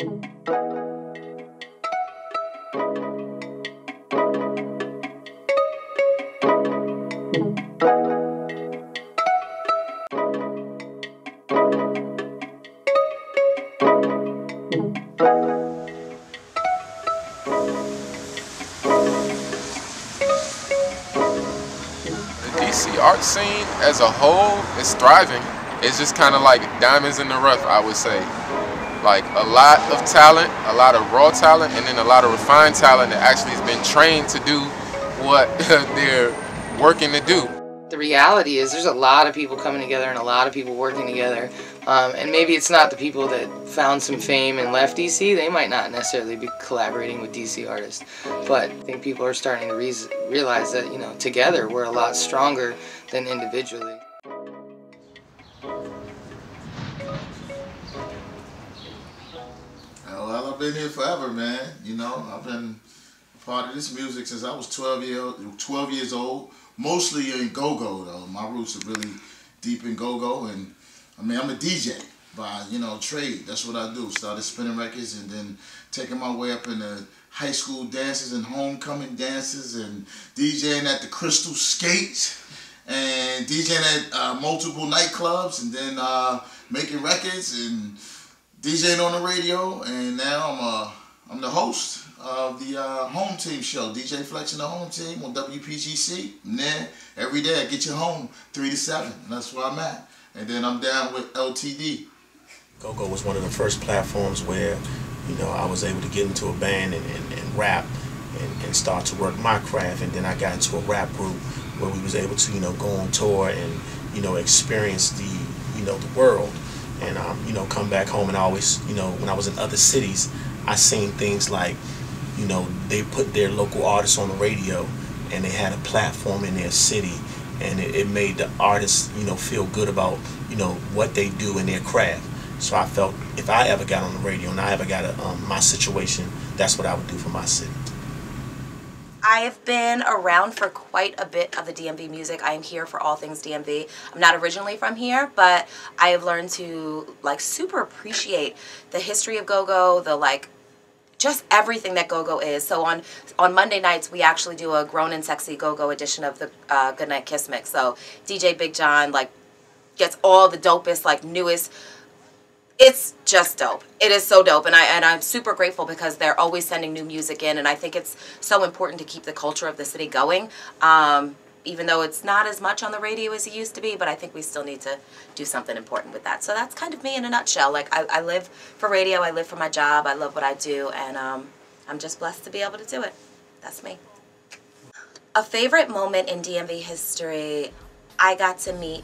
DC art scene as a whole is thriving. It's just kind of like diamonds in the rough, I would say. Like a lot of talent, a lot of raw talent, and then a lot of refined talent that actually has been trained to do what they're working to do. The reality is there's a lot of people coming together and a lot of people working together. And maybe it's not the people that found some fame and left DC. They might not necessarily be collaborating with DC artists. But I think people are starting to realize that, you know, together we're a lot stronger than individually. Well, I've been here forever, man. You know, I've been part of this music since I was 12 years old. Mostly in go-go, though. My roots are really deep in go-go, and I mean, I'm a DJ by, you know, trade. That's what I do. Started spinning records and then taking my way up into high school dances and homecoming dances and DJing at the Crystal Skate and DJing at multiple nightclubs and then making records and DJing on the radio. And now I'm the host of the home team show, DJ Flex and the home team on WPGC. And then every day I get you home 3 to 7. And that's where I'm at. And then I'm down with LTD. Go-Go was one of the first platforms where, you know, I was able to get into a band and rap and start to work my craft. And then I got into a rap group where we was able to, you know, go on tour and, you know, experience the, you know, the world. And, you know, come back home and always, you know, when I was in other cities, I seen things like, you know, they put their local artists on the radio and they had a platform in their city, and it made the artists, you know, feel good about, you know, what they do in their craft. So I felt if I ever got on the radio and I ever got my situation, that's what I would do for my city. I have been around for quite a bit of the DMV music. I am here for all things DMV. I'm not originally from here, but I have learned to like super appreciate the history of go-go, the like just everything that go-go is. So on Monday nights, we actually do a grown and sexy go-go edition of the Goodnight Kiss Mix. So DJ Big John like gets all the dopest, like newest. It's just dope. It is so dope, and I'm super grateful because they're always sending new music in, and I think it's so important to keep the culture of the city going. Even though it's not as much on the radio as it used to be, but I think we still need to do something important with that. So that's kind of me in a nutshell. Like I live for radio, I live for my job, I love what I do, and I'm just blessed to be able to do it. That's me. A favorite moment in DMV history, I got to meet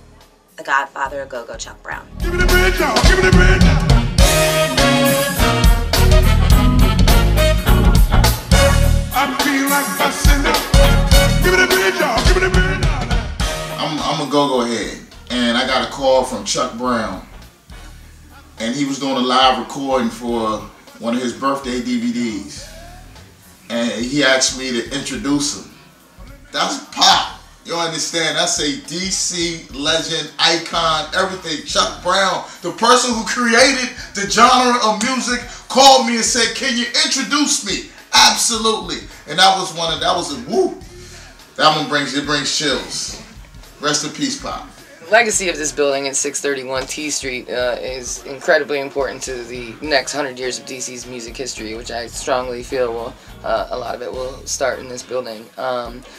the godfather of go-go, Chuck Brown. Give me the bridge now, give me the bridge now. I feel like busting up. Give me the bridge now, give me the bridge now. I'm a go-go head, and I got a call from Chuck Brown, and he was doing a live recording for one of his birthday DVDs, and he asked me to introduce him. That's pop. You understand? That's a DC legend, icon, everything. Chuck Brown, the person who created the genre of music, called me and said, "Can you introduce me?" Absolutely. And that was a woo. That one brings chills. Rest in peace, Pop. The legacy of this building at 631 T Street is incredibly important to the next 100 years of DC's music history, which I strongly feel will, a lot of it will start in this building.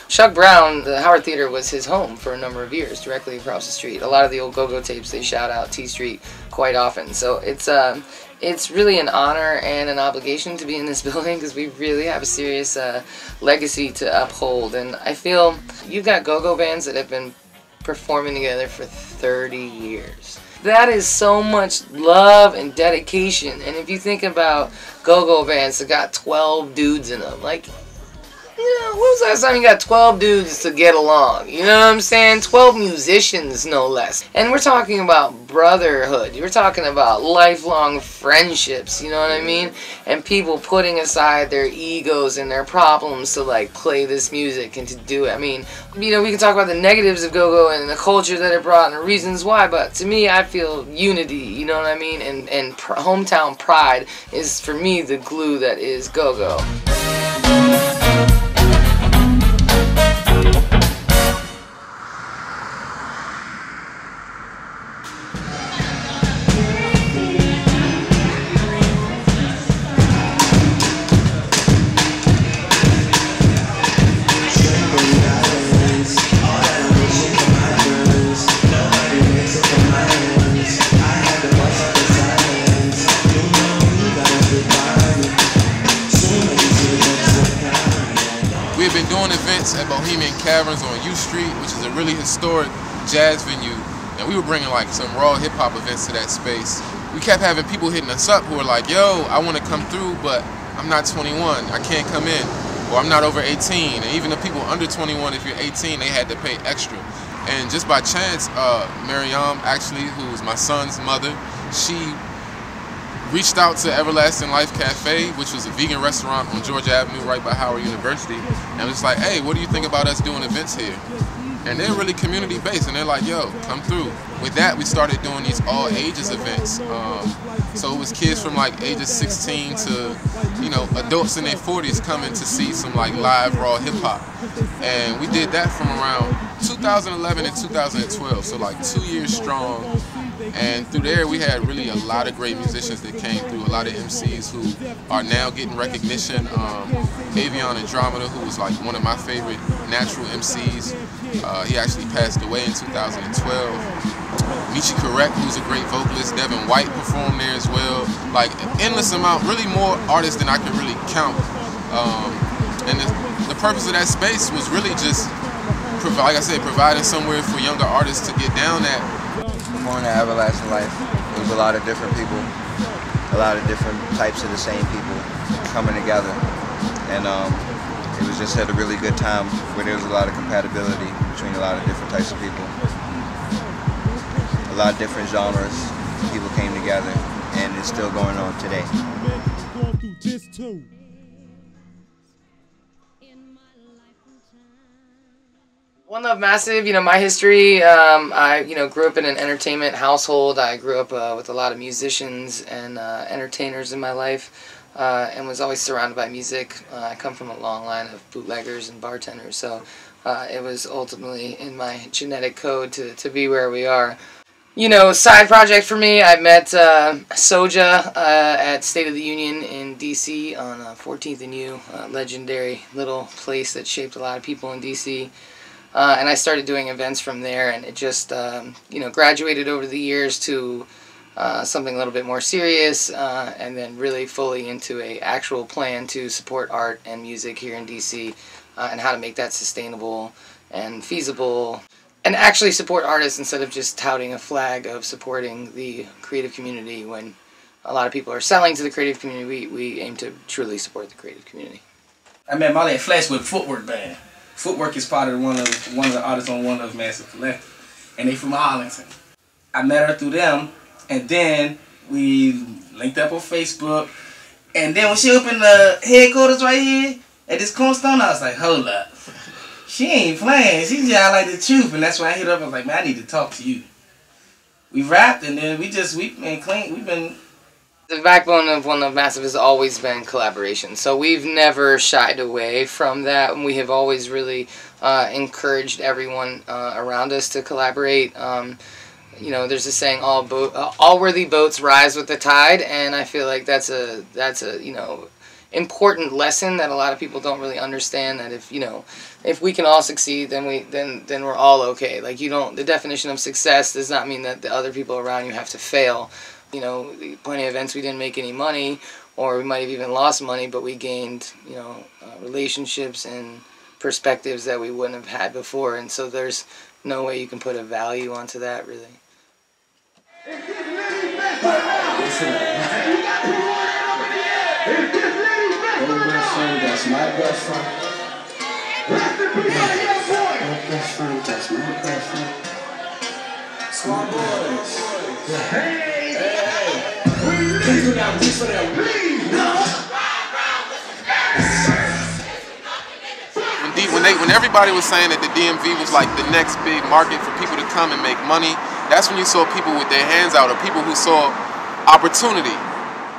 Chuck Brown, the Howard Theater was his home for a number of years, directly across the street. A lot of the old go-go tapes, they shout out T Street quite often. So it's really an honor and an obligation to be in this building because we really have a serious legacy to uphold. And I feel you've got go-go bands that have been performing together for 30 years. That is so much love and dedication. And if you think about go-go bands that got 12 dudes in them, like, You know, when was the last time you got 12 dudes to get along? You know what I'm saying? 12 musicians, no less. And we're talking about brotherhood. We're talking about lifelong friendships, you know what I mean? And people putting aside their egos and their problems to, like, play this music and to do it. I mean, you know, we can talk about the negatives of go-go and the culture that it brought and the reasons why, but to me, I feel unity, you know what I mean? And hometown pride is, for me, the glue that is go-go. We've been doing events at Bohemian Caverns on U Street, which is a really historic jazz venue, and we were bringing like some raw hip-hop events to that space. We kept having people hitting us up who were like, yo, I want to come through, but I'm not 21, I can't come in, or I'm not over 18, and even the people under 21, if you're 18, they had to pay extra. And just by chance, Miriam, actually, who's my son's mother, she reached out to Everlasting Life Cafe, which was a vegan restaurant on Georgia Avenue right by Howard University, and was like, hey, what do you think about us doing events here? And they're really community-based, and they're like, yo, come through. With that, we started doing these all-ages events. So it was kids from like ages 16 to, you know, adults in their 40s coming to see some like live raw hip-hop. And we did that from around 2011 and 2012, so like 2 years strong. And through there, we had really a lot of great musicians that came through, a lot of MCs who are now getting recognition. Avion Andromeda, who was like one of my favorite natural MCs, he actually passed away in 2012. Michi Correct, who's a great vocalist. Devin White performed there as well. Like an endless amount, really more artists than I could really count. And the purpose of that space was really just, like I said, providing somewhere for younger artists to get down at. Born to Everlasting Life, it was a lot of different people, a lot of different types of the same people coming together, and it was just at a really good time where there was a lot of compatibility between a lot of different types of people, a lot of different genres. People came together, and it's still going on today. One Love Massive, you know, my history, I, you know, grew up in an entertainment household. I grew up with a lot of musicians and entertainers in my life, and was always surrounded by music. I come from a long line of bootleggers and bartenders, so it was ultimately in my genetic code to be where we are. You know, side project for me, I met Soja at State of the Union in D.C. on 14th and U, a legendary little place that shaped a lot of people in D.C., and I started doing events from there, and it just, you know, graduated over the years to something a little bit more serious, and then really fully into a actual plan to support art and music here in DC, and how to make that sustainable and feasible, and actually support artists instead of just touting a flag of supporting the creative community. When a lot of people are selling to the creative community, we aim to truly support the creative community. I met Molly at Flashwood Footwork Band. Footwork is part of one of the artists on One Love Massive Collective, and they from Arlington. I met her through them, and then we linked up on Facebook, and then when she opened the headquarters right here at this cornerstone, I was like, hold up, she ain't playing, she just like the truth, and that's why I hit her up. I was like, man, I need to talk to you. We rapped, and then we've been. The backbone of One Love Massive has always been collaboration, so we've never shied away from that, and we have always really encouraged everyone around us to collaborate. You know, there's a saying, all worthy boats rise with the tide, and I feel like that's a you know, important lesson that a lot of people don't really understand. That if we can all succeed, then we're all okay. Like, the definition of success does not mean that the other people around you have to fail. You know, plenty of events we didn't make any money, or we might have even lost money, but we gained, you know, relationships and perspectives that we wouldn't have had before, and so there's no way you can put a value onto that, really. That's my best friend. That's fun, that's my preference. Smart boys. Hey. Please do not reach for that weed. No. When everybody was saying that the DMV was like the next big market for people to come and make money, that's when you saw people with their hands out, or people who saw opportunity.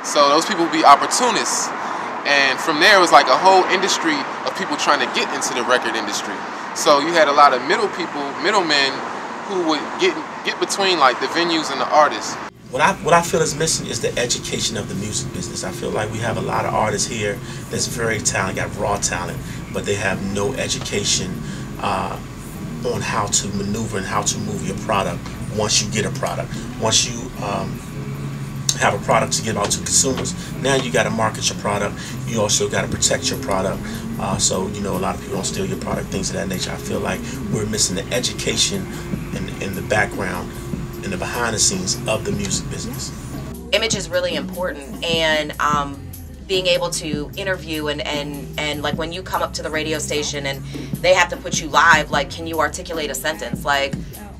So those people would be opportunists. And from there, it was like a whole industry of people trying to get into the record industry. So you had a lot of middlemen who would get between like the venues and the artists. What I feel is missing is the education of the music business. I feel like we have a lot of artists here that's very talented, got raw talent, but they have no education on how to maneuver and how to move your product once you get a product. Once you have a product to give out to consumers, now you got to market your product. You also got to protect your product. So, you know, a lot of people don't steal your product, things of that nature. I feel like we're missing the education in the background, in the behind the scenes of the music business. Image is really important, and being able to interview and like when you come up to the radio station and they have to put you live, like, can you articulate a sentence? Like,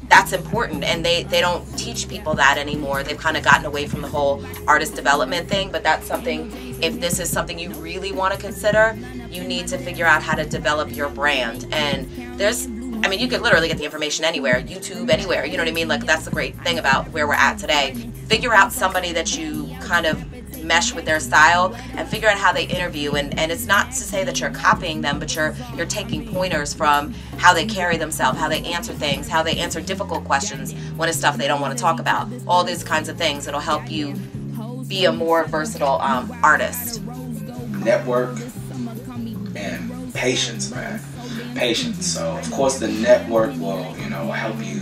that's important, and they don't teach people that anymore. They've kind of gotten away from the whole artist development thing, but that's something, if this is something you really want to consider, you need to figure out how to develop your brand. And I mean, you could literally get the information anywhere, YouTube, anywhere, you know what I mean? Like, that's the great thing about where we're at today. Figure out somebody that you kind of mesh with their style, and figure out how they interview, and it's not to say that you're copying them, but you're taking pointers from how they carry themselves, how they answer things, how they answer difficult questions when it's stuff they don't want to talk about. All these kinds of things that'll help you be a more versatile artist. Network and patience, man. Patience. So of course the network will, you know, help you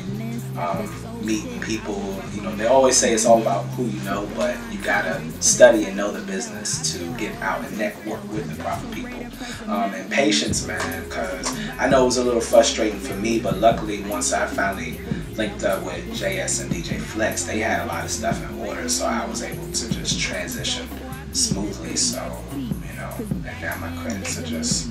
meet people. You know, they always say it's all about who you know, but you gotta study and know the business to get out and network with the proper people. And patience, man, because I know it was a little frustrating for me, but luckily once I finally linked up with JS and DJ Flex, they had a lot of stuff in order, so I was able to just transition smoothly. So, you know, and now my credits are just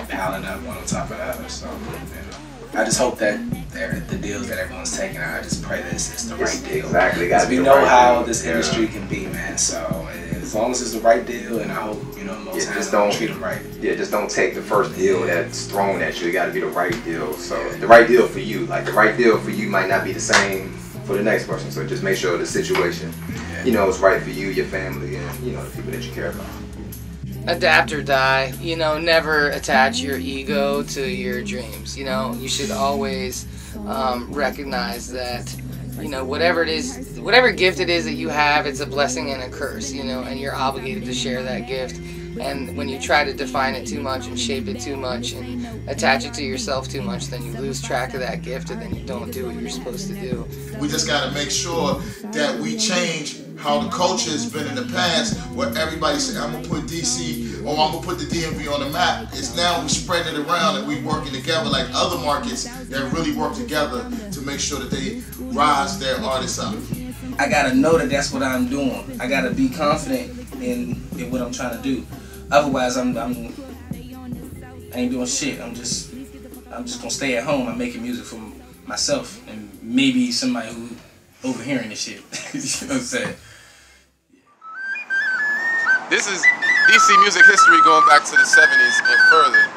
piling up one on top of the other. So, you know, I just hope that the deals that everyone's taking out, I just pray that it's the right deal. Exactly. Because we know how this industry can be, man. So as long as it's the right deal, and I hope, you know, most times don't treat them right. Yeah, just don't take the first deal that's thrown at you. It got to be the right deal. So the right deal for you. Like, the right deal for you might not be the same for the next person. So just make sure the situation, you know, is right for you, your family, and, you know, the people that you care about. Adapt or die. You know, never attach your ego to your dreams. You know, you should always recognize that, you know, whatever it is, whatever gift it is that you have, it's a blessing and a curse, you know, and you're obligated to share that gift. And when you try to define it too much and shape it too much and attach it to yourself too much, then you lose track of that gift, and then you don't do what you're supposed to do. We just got to make sure that we change how the culture has been in the past, where everybody said, I'm going to put DC, or I'm going to put the DMV on the map. It's now we're spreading it around, and we're working together like other markets that really work together to make sure that they rise their artists up. I got to know that that's what I'm doing. I got to be confident in what I'm trying to do. Otherwise, I ain't doing shit. I'm just gonna stay at home. I'm making music for myself and maybe somebody who overhearing this shit. You know what I'm saying? This is DC music history going back to the 70s and further.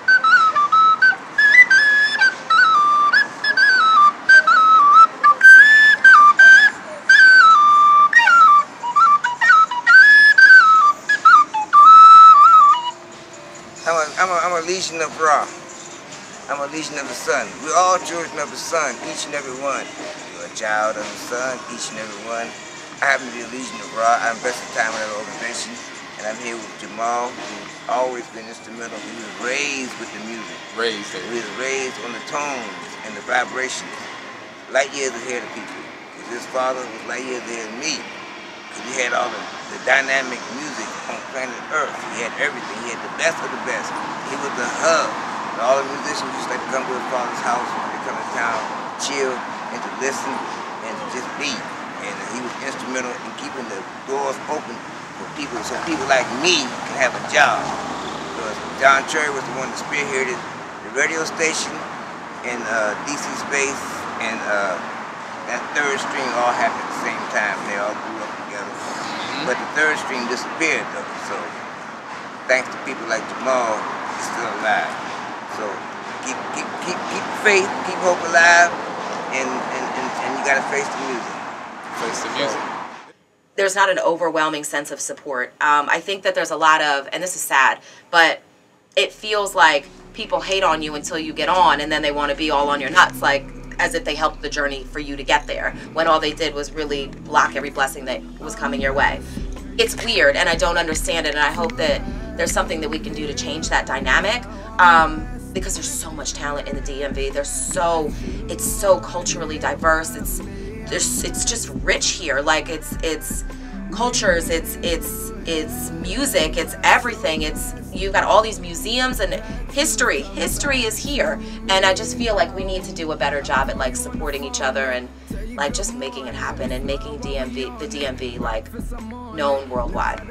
I'm a legion of Ra. I'm a legion of the sun. We're all children of the sun, each and every one. You're a child of the sun, each and every one. I happen to be a legion of Ra. I'm best of time in that organization, and I'm here with Jamal, who's always been instrumental. He was raised with the music. He was raised on the tones and the vibrations. Light years ahead of people. Because his father was light years ahead of me. Because he had all the dynamic music on planet Earth. He had everything. He had the best of the best. He was the hub. And all the musicians used to like to come to his father's house when they come to town, chill, and to listen, and to just be. And he was instrumental in keeping the doors open for people, so people like me can have a job. Because John Cherry was the one that spearheaded the radio station in DC space and that third string all happened at the same time. They all grew up together. But the third string disappeared though, so thanks to people like Jamal, it's still alive. So keep faith, keep hope alive, and you gotta face the music. Face the music. There's not an overwhelming sense of support. I think that there's a lot of, and this is sad, but it feels like people hate on you until you get on, and then they want to be all on your nuts, like as if they helped the journey for you to get there, when all they did was really block every blessing that was coming your way. It's weird, and I don't understand it, and I hope that there's something that we can do to change that dynamic, because there's so much talent in the DMV. It's so culturally diverse. It's just rich here. Like it's cultures, it's music, it's everything. You've got all these museums and history. History is here, and I just feel like we need to do a better job at like supporting each other and like just making it happen and making the DMV like known worldwide.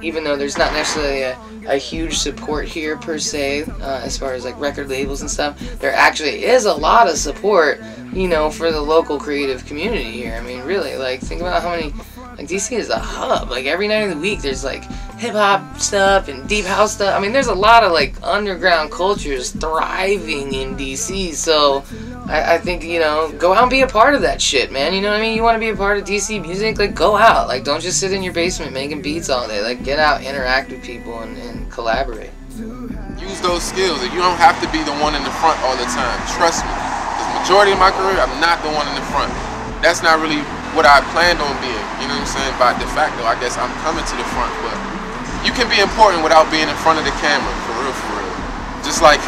Even though there's not necessarily a huge support here per se, as far as like record labels and stuff, there actually is a lot of support, you know, for the local creative community here. I mean, really, like think about how many, like DC is a hub. Like every night of the week there's like hip hop stuff and deep house stuff. I mean, there's a lot of like underground cultures thriving in DC. So I think, you know, go out and be a part of that shit, man. You know what I mean? You want to be a part of DC music? Like, go out. Like, don't just sit in your basement making beats all day. Like, get out, interact with people, and collaborate. Use those skills. You don't have to be the one in the front all the time. Trust me. Because majority of my career, I'm not the one in the front. That's not really what I planned on being. You know what I'm saying? By de facto, I guess I'm coming to the front. But you can be important without being in front of the camera, for real, for real. Just like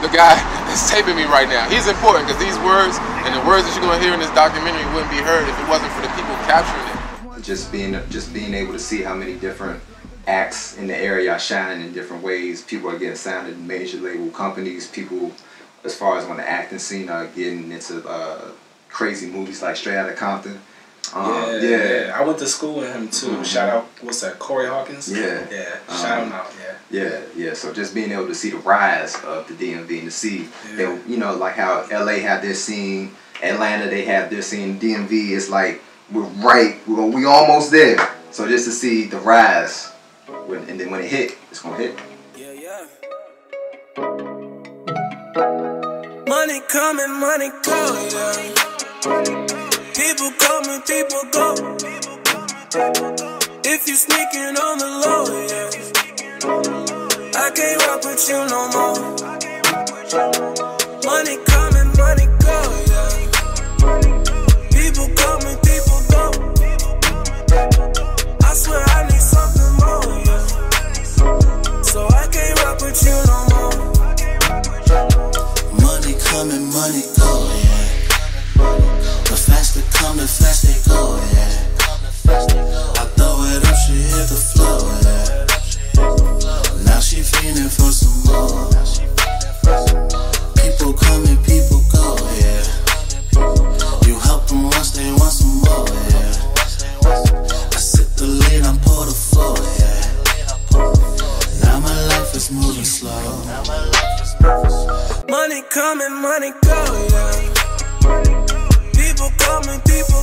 the guy that's taping me right now. He's important because these words and the words that you're going to hear in this documentary wouldn't be heard if it wasn't for the people capturing it. Just being able to see how many different acts in the area are shining in different ways. People are getting signed in major label companies. People, as far as on the acting scene, are getting into crazy movies like Straight Outta Compton. Yeah. I went to school with him too. Shout out, what's that, Corey Hawkins? Yeah. Shout him out, Yeah. So just being able to see the rise of the DMV and to see, that, you know, like how LA had their scene, Atlanta they have their scene, DMV is like, we almost there. So just to see the rise, and then when it hit, it's gonna hit. Money coming, money go, yeah. People coming, people go. If you sneaking on the low, yeah. I can't rock with you no more. Money coming, money go, yeah. People coming, people go. I swear I need something more, yeah. So I can't rock with you no more. Money coming, money go, yeah. The faster come, the faster they go, yeah. I throw it up, she hit the floor, yeah. Now she feeling for some more. People coming, people go, yeah. You help them once, they want some more, yeah. I sip the lead, I'm pour the floor, yeah. Now my life is moving slow. Money coming, money go, yeah. People coming, people